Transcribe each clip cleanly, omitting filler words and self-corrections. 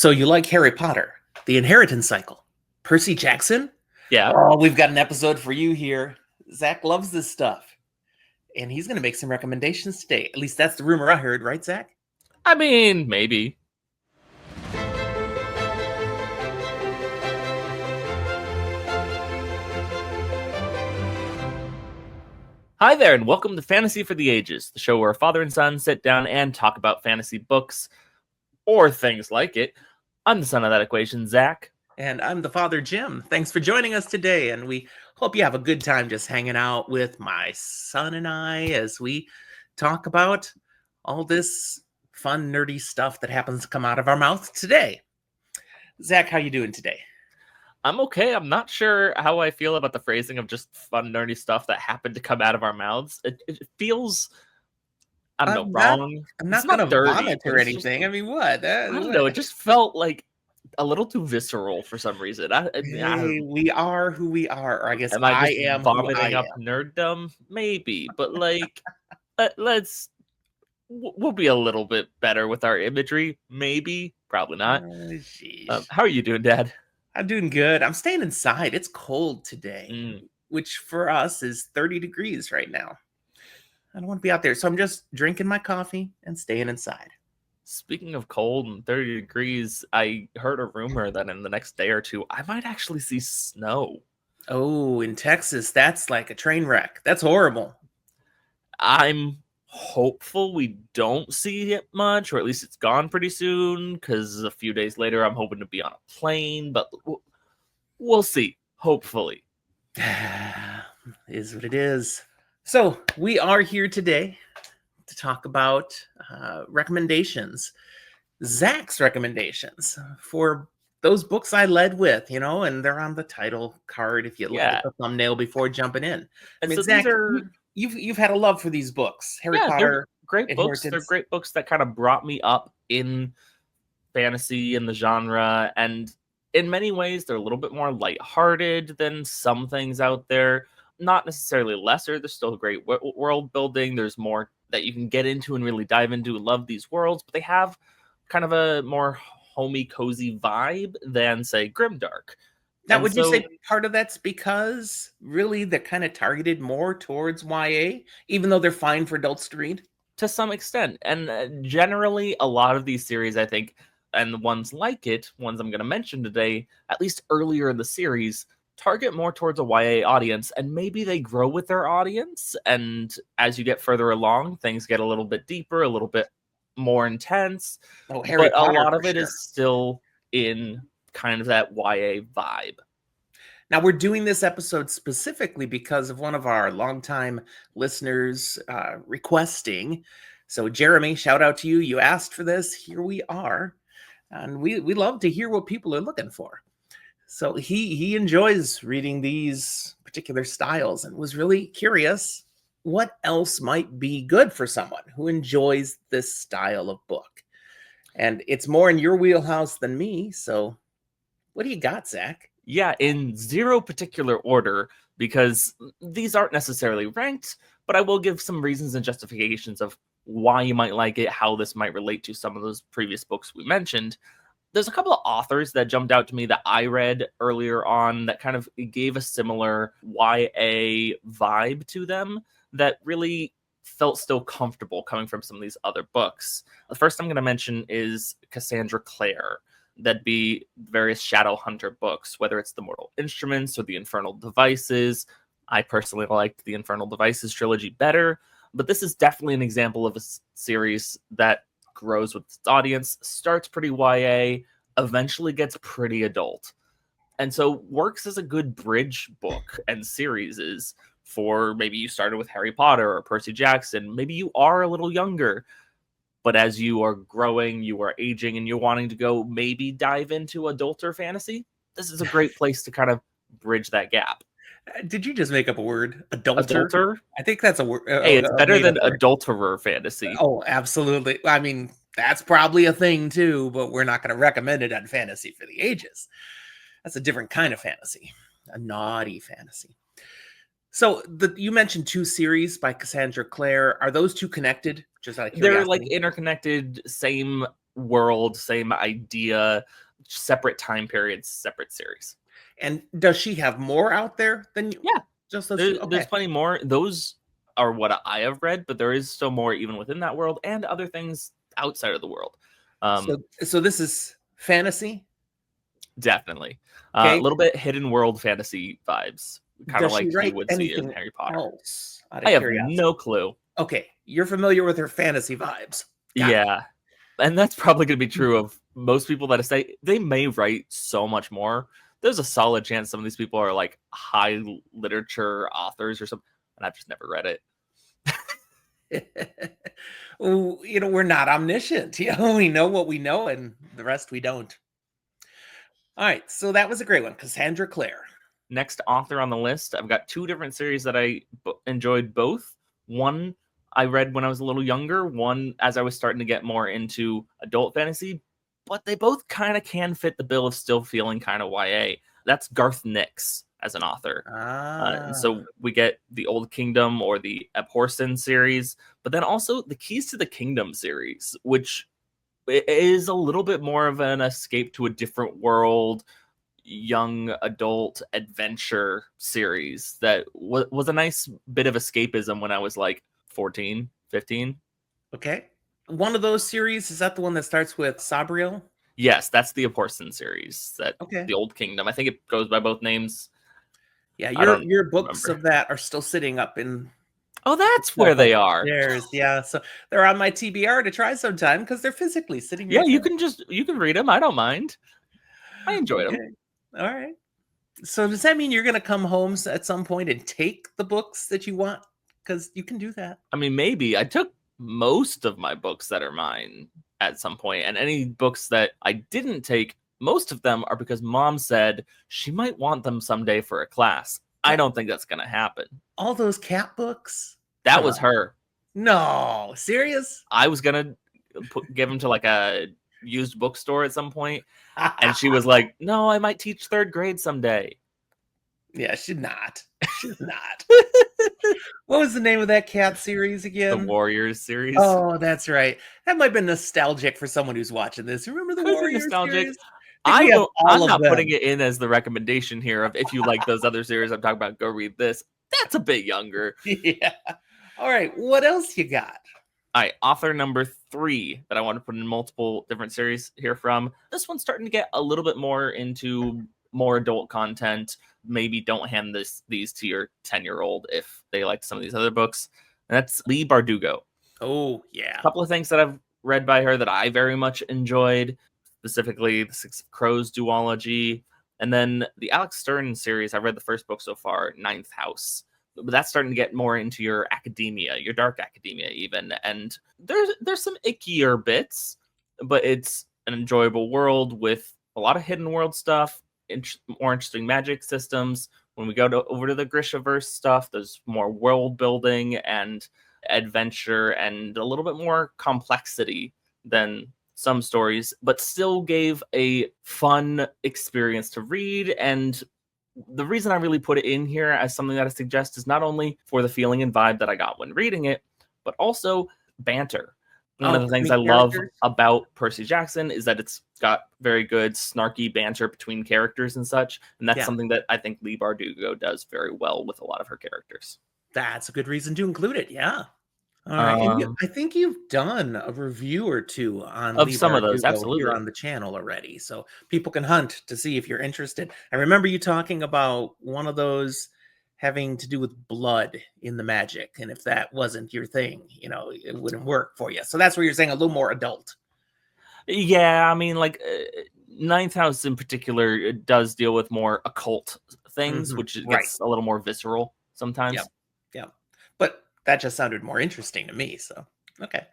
So you like Harry Potter, the inheritance cycle, Percy Jackson? Yeah. Oh, we've got an episode for you here. Zach loves this stuff, and he's going to make some recommendations today. At least that's the rumor I heard, right, Zach? I mean, maybe. Hi there, and welcome to Fantasy for the Ages, the show where a father and son sit down and talk about fantasy books or things like it. I'm the son of that equation, Zach. And I'm the father, Jim. Thanks for joining us today, and we hope you have a good time just hanging out with my son and I as we talk about all this fun, nerdy stuff that happens to come out of our mouths today. Zach, how you doing today? I'm okay. I'm not sure how I feel about the phrasing of just fun, nerdy stuff that happened to come out of our mouths. It feels, I don't know, wrong. I'm It's not gonna dirty, vomit but or it's just, anything. I mean, what? I don't know. It just felt like a little too visceral for some reason. I Hey, we are who we are, or I guess Am I I just am who I vomiting up am. nerddom? Maybe, but like, let's we'll be a little bit better with our imagery. Maybe, probably not. Jeez. How are you doing, Dad? I'm doing good. I'm staying inside. It's cold today, which for us is 30 degrees right now. I don't want to be out there, so I'm just drinking my coffee and staying inside. Speaking of cold and 30 degrees, I heard a rumor that in the next day or two, I might actually see snow. Oh, in Texas, that's like a train wreck. That's horrible. I'm hopeful we don't see it much, or at least it's gone pretty soon, because a few days later, I'm hoping to be on a plane, but we'll see, hopefully. Is what it is. So we are here today to talk about recommendations. Zach's recommendations for those books I led with, and they're on the title card if you look at the thumbnail before jumping in. And I mean, so Zach, these are you've had a love for these books, Harry Potter. They're great books. They're great books that kind of brought me up in fantasy and the genre, and in many ways they're a little bit more lighthearted than some things out there. Not necessarily lesser. There's still great world building. There's more that you can get into and really dive into and love these worlds, but they have kind of a more homey, cozy vibe than, say, Grimdark. Now, would you say part of that's because really they're kind of targeted more towards YA, even though they're fine for adults to read? To some extent. And generally, a lot of these series, I think, and the ones like it, ones I'm going to mention today, at least earlier in the series, target more towards a YA audience, and maybe they grow with their audience. And as you get further along, things get a little bit deeper, a little bit more intense. Oh, Harry Potter, a lot of it is still in kind of that YA vibe. Now, we're doing this episode specifically because of one of our longtime listeners requesting. So, Jeremy, shout out to you. You asked for this. Here we are. And we love to hear what people are looking for. So he enjoys reading these particular styles and was really curious what else might be good for someone who enjoys this style of book. And it's more in your wheelhouse than me. So what do you got, Zach? Yeah, in zero particular order, because these aren't necessarily ranked, but I will give some reasons and justifications of why you might like it, how this might relate to some of those previous books we mentioned. There's a couple of authors that jumped out to me that I read earlier on that kind of gave a similar YA vibe to them that really felt still comfortable coming from some of these other books. The first I'm going to mention is Cassandra Clare. That'd be various Shadowhunter books, whether it's the Mortal Instruments or the Infernal Devices. I personally liked the Infernal Devices trilogy better, but this is definitely an example of a series that grows with its audience, starts pretty YA, eventually gets pretty adult. And so works as a good bridge book and series is for maybe you started with Harry Potter or Percy Jackson. Maybe you are a little younger, but as you are growing, you are aging, and you're wanting to go maybe dive into adulter fantasy, this is a great place to kind of bridge that gap. Did you just make up a word? Adulter? I think that's a word. Hey, it's better than adulterer fantasy. Oh, absolutely. I mean, that's probably a thing too, but we're not going to recommend it on Fantasy for the Ages. That's a different kind of fantasy, a naughty fantasy. So you mentioned two series by Cassandra Clare. Are those two connected? They're like interconnected, same world, same idea, separate time periods, separate series. And does she have more out there than you? Yeah, Just those two? there's Okay. plenty more. Those are what I have read, but there is still more even within that world and other things outside of the world. So this is fantasy. Definitely. A Okay. little bit hidden world fantasy vibes, kind of Does she like you write would see in anything Harry Potter. else out I of have curiosity? no clue. Okay. You're familiar with her fantasy vibes. Got it. Yeah. And that's probably going to be true of most people that I say they may write so much more. There's a solid chance some of these people are like high literature authors or something, and I've just never read it. Well, we're not omniscient. We know what we know, and the rest we don't. All right, so that was a great one, Cassandra Clare. Next author on the list, I've got two different series that I enjoyed both. One I read when I was a little younger, one as I was starting to get more into adult fantasy, but they both kind of can fit the bill of still feeling kind of YA. That's Garth Nix as an author. Ah, So we get the Old Kingdom or the Abhorsen series, but then also the Keys to the Kingdom series, which is a little bit more of an escape to a different world, young adult adventure series that was a nice bit of escapism when I was like 14, 15. okay. One of those series, is that the one that starts with Sabriel? Yes, that's the Abhorsen series, that Okay. the Old Kingdom. I think it goes by both names. Yeah, I don't your books remember. of that are still sitting up in Oh, that's shelf where they are. upstairs. Yeah, so they're on my TBR to try sometime because they're physically sitting Yeah, right there. you can read them. I don't mind. I enjoyed them. Okay. All right. So does that mean you're going to come home at some point and take the books that you want? Because you can do that. I mean, maybe I took most of my books that are mine at some point, and any books that I didn't take, most of them are because mom said she might want them someday for a class. I What? don't think that's going to happen. All those cat books? That Come was on. her. No, serious? I was going to give them to like a used bookstore at some point, and she was like, "No, I might teach third grade someday." Yeah, she's not. She's not. What was the name of that cat series The again? Warriors series. Oh, that's right. That might have been nostalgic for someone who's watching this. Remember the Could be Warriors nostalgic. series? I think we have all I'm of not putting them. it in as the recommendation here of if you like those other series I'm talking about, go read this. That's a bit younger. Yeah. All right. What else you got? All right, author number 3 that I want to put in multiple different series here from. This one's starting to get a little bit more into more adult content. Maybe don't hand these to your 10-year-old if they like some of these other books. And that's Lee Bardugo. Oh, yeah. A couple of things that I've read by her that I very much enjoyed, specifically the Six of Crows duology, and then the Alex Stern series. I read the first book so far, Ninth House. But that's starting to get more into your academia, your dark academia even. And there's some ickier bits, but it's an enjoyable world with a lot of hidden world stuff, more interesting magic systems. When we go over to the Grishaverse stuff, there's more world building and adventure and a little bit more complexity than some stories, but still gave a fun experience to read. And the reason I really put it in here as something that I suggest is not only for the feeling and vibe that I got when reading it, but also banter. One Oh, of the things between I love characters? about Percy Jackson is that it's got very good snarky banter between characters and such. And that's Yeah, something that I think Lee Bardugo does very well with a lot of her characters. that's a good reason to include it. Yeah. All right. And Um, I think you've done a review or two on of Lee some of those, Bardugo here absolutely. on the channel already. So people can hunt to see if you're interested. I remember you talking about one of those having to do with blood in the magic. And if that wasn't your thing, it wouldn't work for you. So that's where you're saying a little more adult. Yeah, I mean, like Ninth House in particular it does deal with more occult things, which it Right. gets a little more visceral Yep. sometimes. Yep. But that just sounded more interesting to me. So, okay.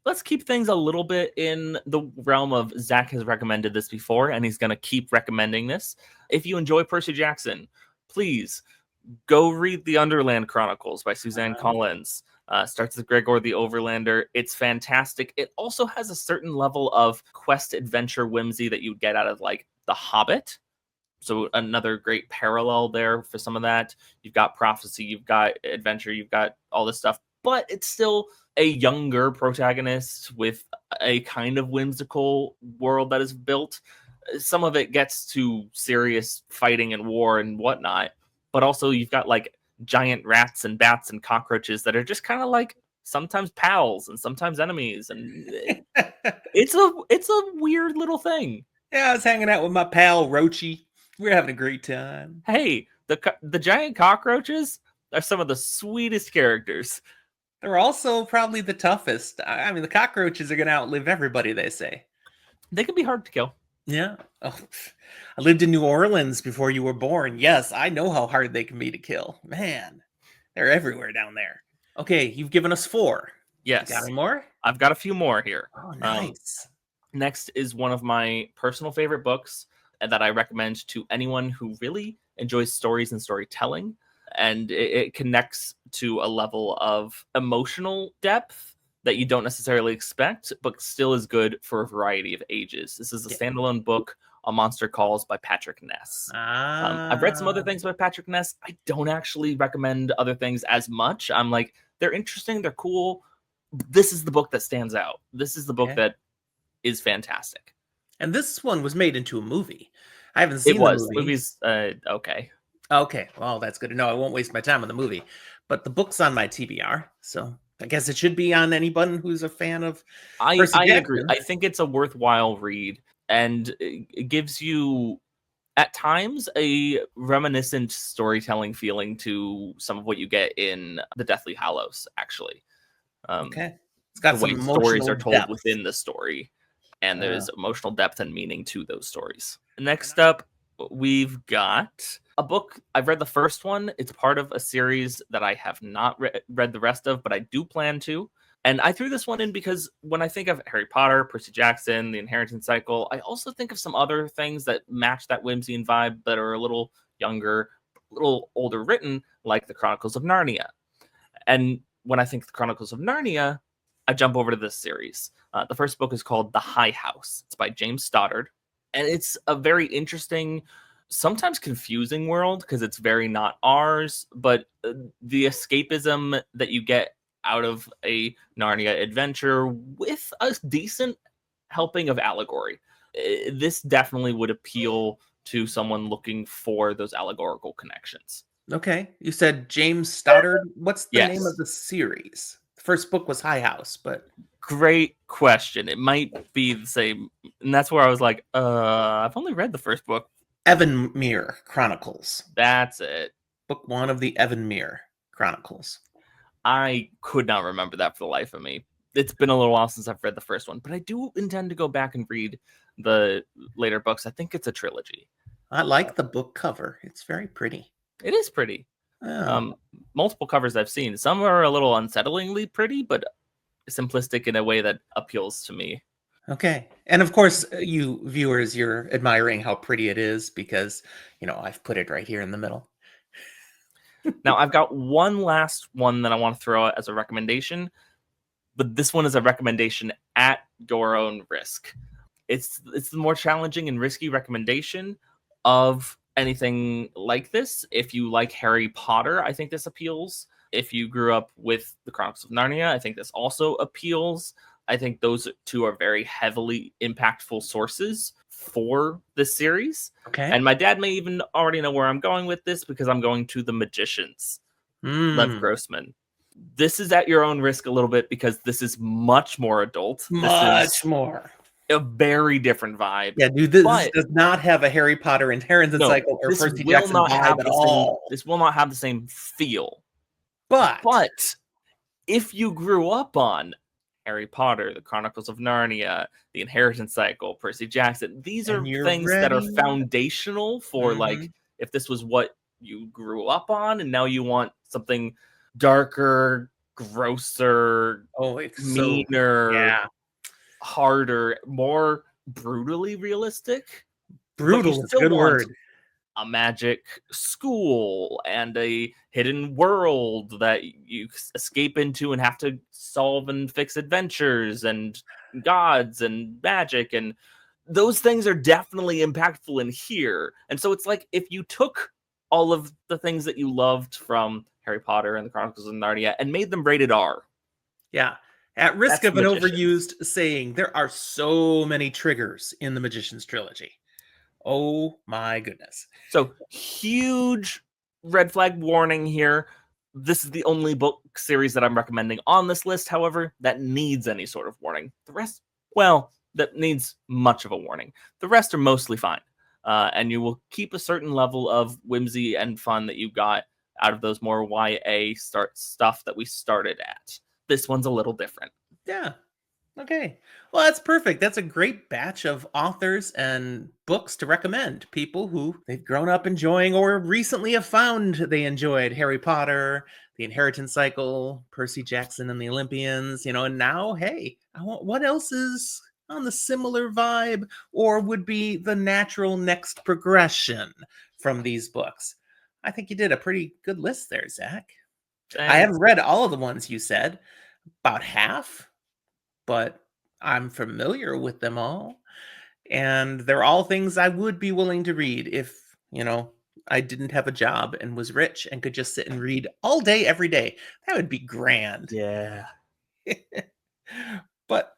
Let's keep things a little bit in the realm of Zach has recommended this before, and he's going to keep recommending this. If you enjoy Percy Jackson, please go read the Underland Chronicles by Suzanne Collins. Starts with Gregor the Overlander. It's fantastic. It also has a certain level of quest adventure whimsy that you'd get out of like The Hobbit. So another great parallel there for some of that. You've got prophecy, you've got adventure, you've got all this stuff, but it's still a younger protagonist with a kind of whimsical world that is built. Some of it gets to serious fighting and war and whatnot, but also you've got like giant rats and bats and cockroaches that are just kind of like sometimes pals and sometimes enemies, and it's a weird little thing. Yeah, I was hanging out with my pal Roachy. We were having a great time. Hey, the giant cockroaches are some of the sweetest characters. They're also probably the toughest. I mean, the cockroaches are going to outlive everybody, they say. They can be hard to kill. Yeah. Oh, I lived in New Orleans before you were born. Yes, I know how hard they can be to kill. Man, they're everywhere down there. Okay, you've given us 4. You got Yes, any more? I've got a few more here. Oh, nice. Next is one of my personal favorite books that I recommend to anyone who really enjoys stories and storytelling. And it connects to a level of emotional depth that you don't necessarily expect, but still is good for a variety of ages. This is a standalone book, A Monster Calls by Patrick Ness. I've read some other things by Patrick Ness. I don't actually recommend other things as much. I'm like, they're interesting, they're cool. This is the book that stands out. This is the book that is fantastic. And this one was made into a movie. I haven't It seen the was. movie. Movie's okay. Okay, well, that's good to know. I won't waste my time on the movie. But the book's on my TBR, so I guess it should be on anyone who's a fan of Percy I Jackson. agree. I think it's a worthwhile read, and it gives you, at times, a reminiscent storytelling feeling to some of what you get in The Deathly Hallows, actually. Okay. It's got the some way stories are told depth within the story, and there's emotional depth and meaning to those stories. Next up, we've got a book. I've read the first one. It's part of a series that I have not read the rest of, but I do plan to. And I threw this one in because when I think of Harry Potter, Percy Jackson, the Inheritance Cycle, I also think of some other things that match that whimsy and vibe that are a little younger, a little older written, like the Chronicles of Narnia. And when I think the Chronicles of Narnia, I jump over to this series. The first book is called The High House. It's by James Stoddard. And it's a very interesting, sometimes confusing world because it's very not ours, but the escapism that you get out of a Narnia adventure with a decent helping of allegory. This definitely would appeal to someone looking for those allegorical connections. Okay. You said James Stoddard. What's the name Yes. of the series? The first book was High House, but Great question. It might be the same. And that's where I was like, I've only read the first book. Evanmere Chronicles. That's it. Book 1 of the Evanmere Chronicles. I could not remember that for the life of me. It's been a little while since I've read the first one, but I do intend to go back and read the later books. I think it's a trilogy. I like the book cover. It's very pretty. It is pretty. Oh. Multiple covers I've seen. Some are a little unsettlingly pretty, but simplistic in a way that appeals to me. Okay. And of course, you viewers, you're admiring how pretty it is because, I've put it right here in the middle. Now, I've got one last one that I want to throw out as a recommendation, but this one is a recommendation at your own risk. It's the more challenging and risky recommendation of anything like this. If you like Harry Potter, I think this appeals. If you grew up with the Chronicles of Narnia, I think this also appeals. I think those two are very heavily impactful sources for this series. Okay. And my dad may even already know where I'm going with this because I'm going to The Magicians, Lev Grossman. This is at your own risk a little bit because this is much more adult. Much more. A very different vibe. Yeah, dude, this does not have a Harry Potter Inheritance Cycle or Percy Jackson vibe at all. This will not have the same feel. But if you grew up on Harry Potter, the Chronicles of Narnia, the Inheritance Cycle, Percy Jackson, these are things that are foundational for like, if this was what you grew up on and now you want something darker, grosser, meaner, harder, more brutally realistic. Brutal is a good word. A magic school and a hidden world that you escape into and have to solve and fix adventures and gods and magic, and those things are definitely impactful in here. And so it's like if you took all of the things that you loved from Harry Potter and the Chronicles of Narnia and made them rated R. Yeah. At risk That's of an magicians. overused saying, there are so many triggers in the Magician's Trilogy. Oh my goodness. So huge red flag warning here. This is the only book series that I'm recommending on this list, however, that needs any sort of warning. The rest, well, that needs much of a warning. The rest are mostly fine. And you will keep a certain level of whimsy and fun that you got out of those more YA stuff that we started at. This one's a little different. Yeah. Okay. Well, that's perfect. That's a great batch of authors and books to recommend. People who they've grown up enjoying or recently have found they enjoyed Harry Potter, The Inheritance Cycle, Percy Jackson and the Olympians, and now, hey, what else is on the similar vibe or would be the natural next progression from these books? I think you did a pretty good list there, Zach. I Thanks. haven't read all of the ones you said, about half, but I'm familiar with them all. And they're all things I would be willing to read if, I didn't have a job and was rich and could just sit and read all day, every day. That would be grand. Yeah. But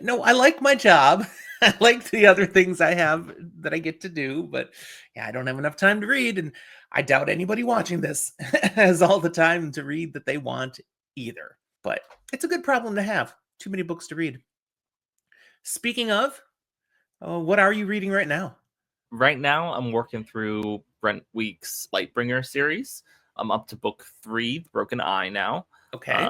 no, I like my job. I like the other things I have that I get to do, but yeah, I don't have enough time to read. And I doubt anybody watching this has all the time to read that they want either. But it's a good problem to have. Too many books to read. Speaking of, what are you reading right now? Right now, I'm working through Brent Week's Lightbringer series. I'm up to book 3, The Broken Eye now. Okay.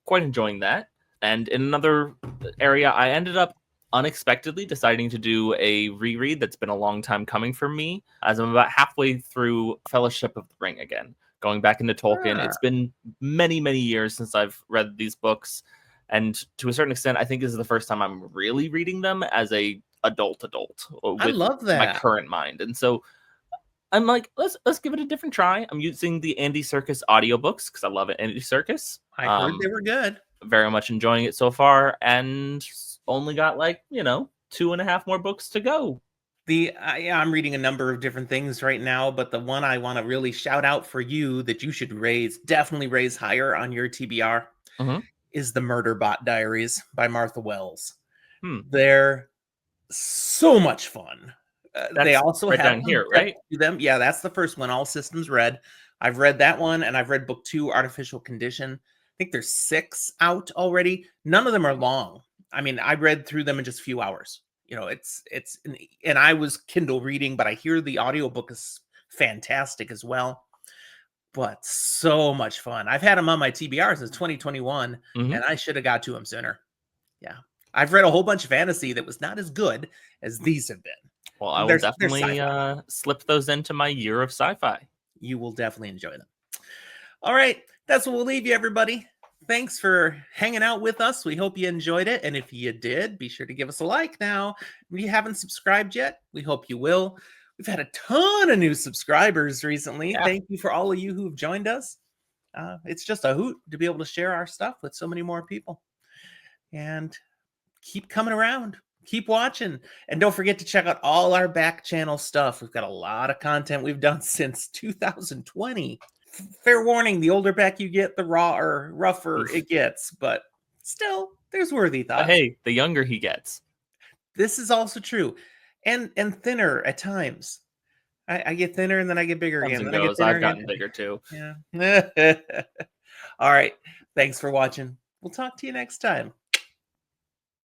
Quite enjoying that. And in another area, I ended up unexpectedly deciding to do a reread that's been a long time coming for me, as I'm about halfway through Fellowship of the Ring again, going back into Tolkien. Ah, It's been many, many years since I've read these books, and to a certain extent, I think this is the first time I'm really reading them as a adult I with love my that. current mind. And so I'm like, let's give it a different try. I'm using the Andy Serkis audiobooks because I love it. Andy Serkis. I heard they were good. Very much enjoying it so far, and only got 2.5 more books to go. Yeah, I'm reading a number of different things right now, but the one I want to really shout out for you that you should definitely raise higher on your TBR Mm-hmm. is the Murder Bot Diaries by Martha Wells. Hmm. They're so much fun. They That's also right have down some here, depth right? to them. Yeah, that's the first one, All Systems Red. I've read that one, and I've read book 2, Artificial Condition. I think there's 6 out already. None of them are long. I mean, I read through them in just a few hours. And I was Kindle reading, but I hear the audiobook is fantastic as well. But so much fun. I've had them on my TBR since 2021, Mm-hmm. and I should have got to them sooner. Yeah. I've read a whole bunch of fantasy that was not as good as these have been. Well, I will They're definitely sci-fi. slip those into my year of sci-fi. You will definitely enjoy them. All right, that's what we'll leave you, everybody. Thanks for hanging out with us. We hope you enjoyed it. And if you did, be sure to give us a like now. If you haven't subscribed yet, we hope you will. We've had a ton of new subscribers recently. Yeah. Thank you for all of you who've joined us. It's just a hoot to be able to share our stuff with so many more people. And keep coming around. Keep watching. And don't forget to check out all our back channel stuff. We've got a lot of content we've done since 2020. Fair warning, the older back you get, the rougher it gets, but still, there's worthy But thoughts. hey, the younger he gets. This is also true. And thinner at times. I get thinner and then I get bigger Comes again. and Then I get goes. thinner I've again. gotten bigger too. Yeah. All right. Thanks for watching. We'll talk to you next time.